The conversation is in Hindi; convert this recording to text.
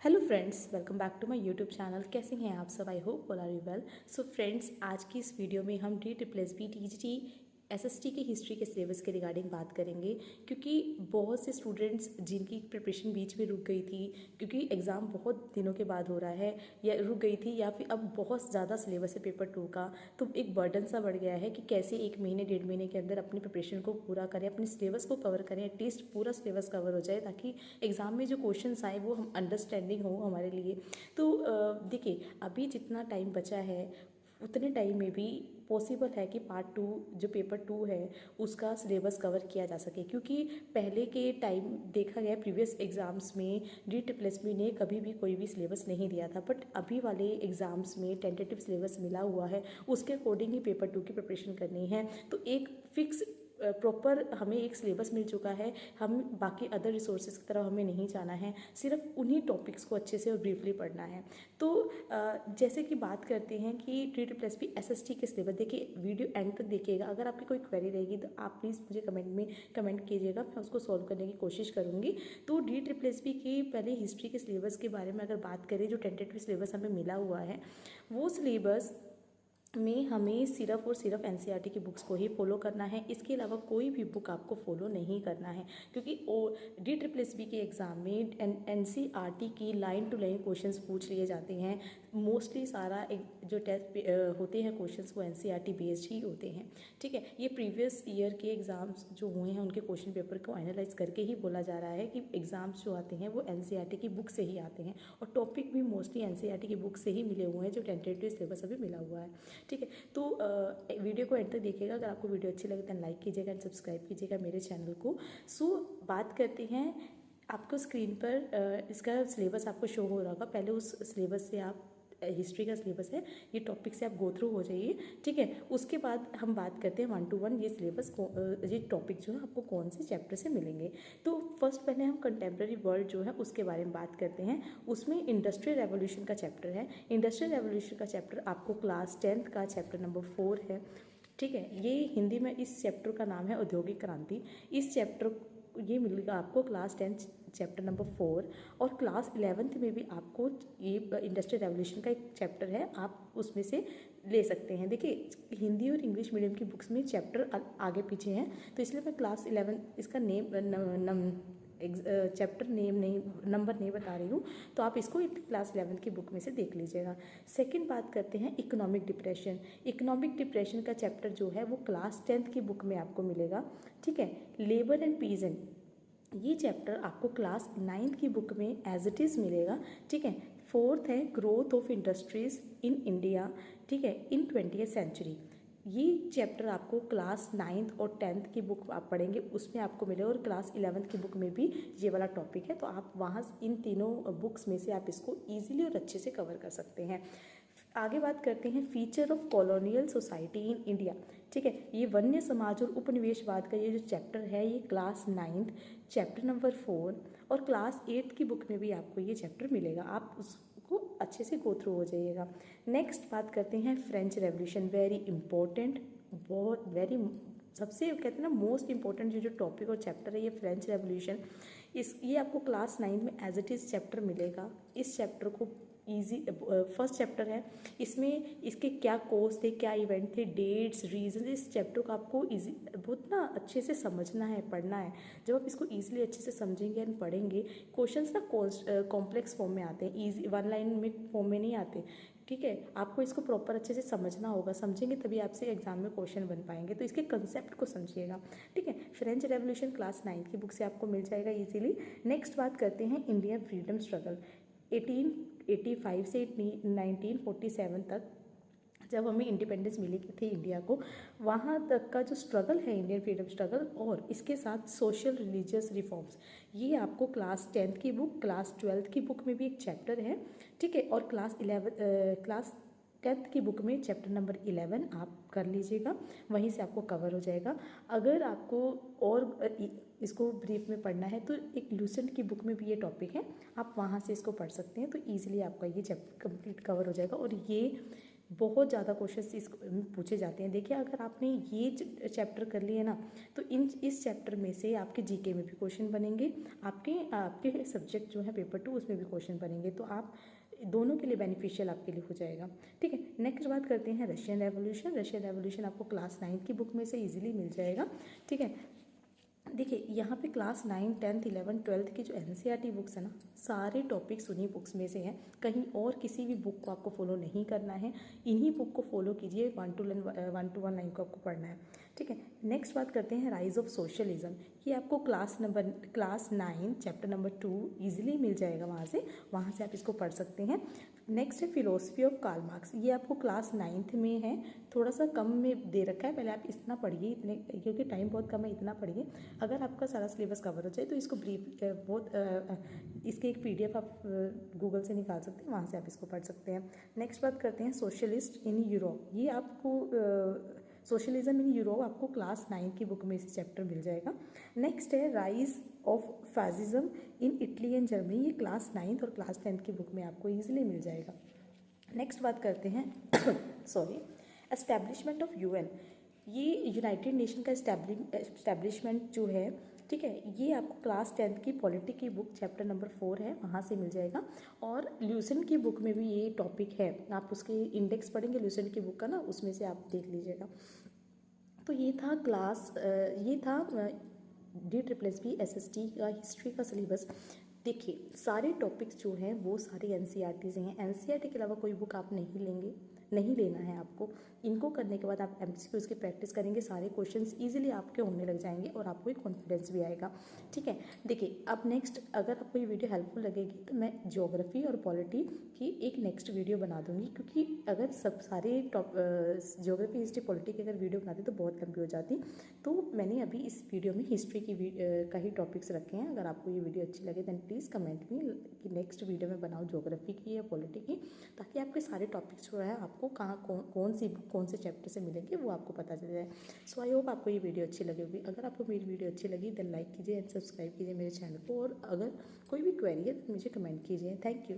Hello friends, welcome back to my YouTube channel. कैसे हैं आप सब? I hope all are you well. So friends, आज की इस वीडियो में हम DSSB TGT SST की हिस्ट्री के सिलेबस के रिगार्डिंग बात करेंगे, क्योंकि बहुत से स्टूडेंट्स जिनकी प्रिपरेशन बीच में रुक गई थी क्योंकि एग्ज़ाम बहुत दिनों के बाद हो रहा है, या रुक गई थी, या फिर अब बहुत ज़्यादा सिलेबस है पेपर 2 का, तो एक बर्डन सा बढ़ गया है कि कैसे एक महीने डेढ़ महीने के अंदर अपनी प्रिपरेशन को पूरा करें, अपने सिलेबस को कवर करें, एटलीस्ट पूरा सिलेबस कवर हो जाए ताकि एग्ज़ाम में जो क्वेश्चंस आए वो हम अंडरस्टैंडिंग हो हमारे लिए। तो देखिए, अभी जितना टाइम बचा है उतने टाइम में भी पॉसिबल है कि पार्ट 2 जो पेपर 2 है उसका सिलेबस कवर किया जा सके, क्योंकि पहले के टाइम देखा गया प्रीवियस एग्ज़ाम्स में DSSB ने कभी भी कोई भी सिलेबस नहीं दिया था, बट अभी वाले एग्ज़ाम्स में टेंटेटिव सिलेबस मिला हुआ है, उसके अकॉर्डिंग ही पेपर 2 की प्रिपरेशन करनी है। तो एक फिक्स प्रॉपर हमें एक सिलेबस मिल चुका है, हम बाकी अदर रिसोर्सेज की तरफ हमें नहीं जाना है, सिर्फ उन्हीं टॉपिक्स को अच्छे से और ब्रीफली पढ़ना है। तो जैसे कि बात करते हैं कि DSSB SST के सिलेबस, देखिए वीडियो एंड तक देखिएगा। अगर आपकी कोई क्वेरी रहेगी तो आप प्लीज़ मुझे कमेंट में कमेंट कीजिएगा, मैं उसको सॉल्व करने की कोशिश करूँगी। तो DSSB की पहले हिस्ट्री के सिलेबस के बारे में अगर बात करें, जो टेंटेटिव सिलेबस हमें मिला हुआ है वो सिलेबस में हमें सिर्फ और सिर्फ NCERT की बुक्स को ही फॉलो करना है। इसके अलावा कोई भी बुक आपको फॉलो नहीं करना है, क्योंकि DSSB के एग्ज़ाम में NCERT की लाइन टू लाइन क्वेश्चंस पूछ लिए जाते हैं। मोस्टली सारा जो टेस्ट होते हैं क्वेश्चंस वो NCERT बेस्ड ही होते हैं। ठीक है, ये प्रीवियस ईयर के एग्ज़ाम्स जो हुए हैं उनके क्वेश्चन पेपर को एनालाइज करके ही बोला जा रहा है कि एग्ज़ाम्स जो आते हैं वो NCERT की बुक से ही आते हैं, और टॉपिक भी मोस्टली NCERT की बुक से ही मिले हुए हैं, जो टेंटेटिव सिलेबस अभी मिला हुआ है। ठीक है, तो वीडियो को एंड तक देखिएगा। अगर आपको वीडियो अच्छी लगे तो लाइक कीजिएगा एंड सब्सक्राइब कीजिएगा मेरे चैनल को। सो बात करते हैं, आपको स्क्रीन पर इसका सिलेबस आपको शो हो रहा होगा। पहले उस सिलेबस से आप, हिस्ट्री का सिलेबस है, ये टॉपिक से आप गो थ्रू हो जाइए। ठीक है, उसके बाद हम बात करते हैं 1 to 1 ये सिलेबस ये टॉपिक जो है आपको कौन से चैप्टर से मिलेंगे। तो फर्स्ट पहले हम कंटेम्प्रेरी वर्ल्ड जो है उसके बारे में बात करते हैं। उसमें इंडस्ट्रियल रेवोल्यूशन का चैप्टर है। इंडस्ट्रियल रेवोल्यूशन का चैप्टर आपको क्लास 10th का चैप्टर नंबर 4 है। ठीक है, ये हिंदी में इस चैप्टर का नाम है औद्योगिक क्रांति। इस चैप्टर ये मिलेगा आपको क्लास 10 चैप्टर नंबर 4, और क्लास 11th में भी आपको ये इंडस्ट्रियल रेवोल्यूशन का एक चैप्टर है, आप उसमें से ले सकते हैं। देखिए, हिंदी और इंग्लिश मीडियम की बुक्स में चैप्टर आगे पीछे हैं, तो इसलिए मैं क्लास 11 इसका चैप्टर नेम नहीं, नंबर नहीं बता रही हूँ, तो आप इसको क्लास 11 की बुक में से देख लीजिएगा। सेकंड बात करते हैं इकोनॉमिक डिप्रेशन। इकोनॉमिक डिप्रेशन का चैप्टर जो है वो क्लास 10th की बुक में आपको मिलेगा। ठीक है, लेबर एंड पीजेंट, ये चैप्टर आपको क्लास 9th की बुक में एज इट इज़ मिलेगा। ठीक है, फोर्थ है growth of industries in India, ठीक है, इन 20th सेंचुरी। ये चैप्टर आपको क्लास 9th और 10th की बुक आप पढ़ेंगे उसमें आपको मिलेगा, और क्लास 11th की बुक में भी ये वाला टॉपिक है, तो आप वहाँ इन तीनों बुक्स में से आप इसको ईजिली और अच्छे से कवर कर सकते हैं। आगे बात करते हैं feature of colonial society in India. ठीक है, ये वन्य समाज और उपनिवेशवाद का ये जो चैप्टर है ये क्लास 9th चैप्टर नंबर 4 और क्लास 8th की बुक में भी आपको ये चैप्टर मिलेगा, आप उसको अच्छे से गो थ्रू हो जाइएगा। नेक्स्ट बात करते हैं फ्रेंच रेवोल्यूशन, वेरी इंपॉर्टेंट, बहुत वेरी सबसे कहते हैं ना मोस्ट इंपॉर्टेंट जो टॉपिक और चैप्टर है ये फ्रेंच रेवोल्यूशन। ये आपको क्लास 9 में एज इट इज़ चैप्टर मिलेगा। इस चैप्टर को ईजी फर्स्ट चैप्टर है, इसमें इसके क्या कोर्स थे, क्या इवेंट थे, डेट्स, रीजन, इस चैप्टर को आपको ईजी बहुत ना अच्छे से समझना है, पढ़ना है। जब आप इसको ईजिली अच्छे से समझेंगे एंड पढ़ेंगे, क्वेश्चंस ना कॉम्प्लेक्स फॉर्म में आते हैं, ईजी वन लाइन में फॉर्म में नहीं आते। ठीक है, आपको इसको प्रॉपर अच्छे से समझना होगा, समझेंगे तभी आपसे एग्जाम में क्वेश्चन बन पाएंगे, तो इसके कंसेप्ट को समझिएगा। ठीक है, फ्रेंच रेवोल्यूशन क्लास 9th की बुक से आपको मिल जाएगा इजीली। नेक्स्ट बात करते हैं इंडियन फ्रीडम स्ट्रगल 1885 से 1947 तक, जब हमें इंडिपेंडेंस मिली थी इंडिया को, वहाँ तक का जो स्ट्रगल है इंडियन फ्रीडम स्ट्रगल, और इसके साथ सोशल रिलीजियस रिफॉर्म्स, ये आपको क्लास 10th की बुक, क्लास 12th की बुक में भी एक चैप्टर है। ठीक है, और क्लास 10th की बुक में चैप्टर नंबर 11 आप कर लीजिएगा, वहीं से आपको कवर हो जाएगा। अगर आपको और इसको ब्रीफ में पढ़ना है तो एक लूसेंट की बुक में भी ये टॉपिक है, आप वहाँ से इसको पढ़ सकते हैं, तो ईजिली आपका ये चैप्टर कंप्लीट कवर हो जाएगा। और ये बहुत ज़्यादा क्वेश्चंस इस पूछे जाते हैं। देखिए अगर आपने ये चैप्टर कर लिए ना तो इस चैप्टर में से आपके जीके में भी क्वेश्चन बनेंगे, आपके सब्जेक्ट जो है पेपर 2 उसमें भी क्वेश्चन बनेंगे, तो आप दोनों के लिए बेनिफिशियल आपके लिए हो जाएगा। ठीक है, नेक्स्ट बात करते हैं रशियन रेवोल्यूशन। रशियन रेवोल्यूशन आपको क्लास 9 की बुक में से ईजिली मिल जाएगा। ठीक है, देखिए यहाँ पे क्लास 9, 10th, 11th, 12th की जो NCERT बुक्स है ना, सारे टॉपिक्स उन्हीं बुक्स में से हैं। कहीं और किसी भी बुक को आपको फॉलो नहीं करना है, इन्हीं बुक को फॉलो कीजिए। 1 to 1 लाइन को आपको पढ़ना है। ठीक है, नेक्स्ट बात करते हैं राइज ऑफ सोशलिज्म। ये आपको क्लास 9 चैप्टर नंबर 2 ईजिली मिल जाएगा, वहाँ से आप इसको पढ़ सकते हैं। नेक्स्ट है फिलोसफी ऑफ कार्ल मार्क्स। ये आपको क्लास 9th में है, थोड़ा सा कम में दे रखा है, पहले आप इतना पढ़िए, इतने क्योंकि टाइम बहुत कम है, इतना पढ़िए। अगर आपका सारा सिलेबस कवर हो जाए तो इसको इसके एक PDF आप गूगल से निकाल सकते हैं, वहाँ से आप इसको पढ़ सकते हैं। नेक्स्ट बात करते हैं सोशलिस्ट इन यूरोप। ये आपको सोशलिज्म इन यूरोप आपको क्लास 9 की बुक में से चैप्टर मिल जाएगा। नेक्स्ट है rise of fascism in Italy and Germany. ये क्लास 9th और क्लास 10th की बुक में आपको ईजिली मिल जाएगा। नेक्स्ट बात करते हैं एस्टैब्लिशमेंट ऑफ UN। ये यूनाइटेड नेशन का एस्टैब्लिशमेंट जो है, ठीक है, ये आपको क्लास 10th की पॉलिटी की बुक चैप्टर नंबर 4 है, वहाँ से मिल जाएगा। और ल्यूसन की बुक में भी ये टॉपिक है, आप उसके इंडेक्स पढ़ेंगे ल्यूसन की बुक का ना, उसमें से आप देख लीजिएगा। तो ये था DSSB SST का हिस्ट्री का सिलेबस। देखिए सारे टॉपिक्स जो हैं वो सारे NCERT से हैं। NCERT के अलावा कोई बुक आप नहीं लेना है आपको। इनको करने के बाद आप MCQs की प्रैक्टिस करेंगे, सारे क्वेश्चंस इजीली आपके होने लग जाएंगे और आपको एक कॉन्फिडेंस भी आएगा। ठीक है, देखिए अब नेक्स्ट अगर आपको ये वीडियो हेल्पफुल लगेगी तो मैं ज्योग्राफी और पॉलिटी की एक नेक्स्ट वीडियो बना दूंगी, क्योंकि अगर सब सारे ज्योग्राफी हिस्ट्री पॉलिटी की अगर वीडियो बनाती तो बहुत लंबी हो जाती। तो मैंने अभी इस वीडियो में हिस्ट्री का ही टॉपिक्स रखे हैं। अगर आपको ये वीडियो अच्छी लगे देन प्लीज़ कमेंट में कि नेक्स्ट वीडियो में बनाओ ज्योग्राफी की या पॉलिटी की, ताकि आपके सारे टॉपिक्स जो है आपको कहाँ कौन से चैप्टर से मिलेंगे वो आपको पता चल जाए। सो आई होप आपको ये वीडियो अच्छी लगी होगी। अगर आपको मेरी वीडियो अच्छी लगी देन लाइक कीजिए एंड सब्सक्राइब कीजिए मेरे चैनल को, और अगर कोई भी क्वेरी है तो मुझे कमेंट कीजिए। Thank you.